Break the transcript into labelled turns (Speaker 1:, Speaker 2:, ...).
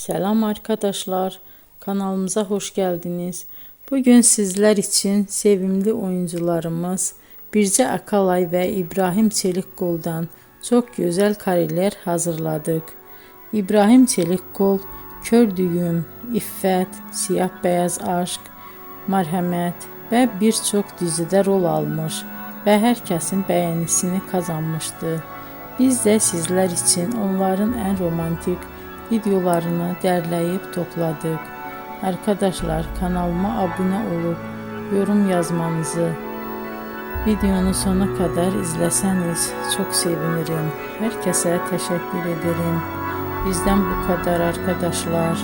Speaker 1: Selam arkadaşlar, kanalımıza hoş geldiniz. Bugün sizler için sevimli oyuncularımız Birce Akalay ve İbrahim Çelikkol'dan çok güzel kareler hazırladık. İbrahim Çelikkol, Kör Düğüm, İffet, Siyah Beyaz Aşk, Merhamet ve birçok dizide rol almış ve herkesin beğenisini kazanmıştı. Biz de sizler için onların en romantik videolarını derleyip topladık. Arkadaşlar, kanalıma abone olup yorum yazmanızı, videonu sona kadar izleseniz çok sevinirim. Herkese teşekkür ederim. Bizden bu kadar arkadaşlar.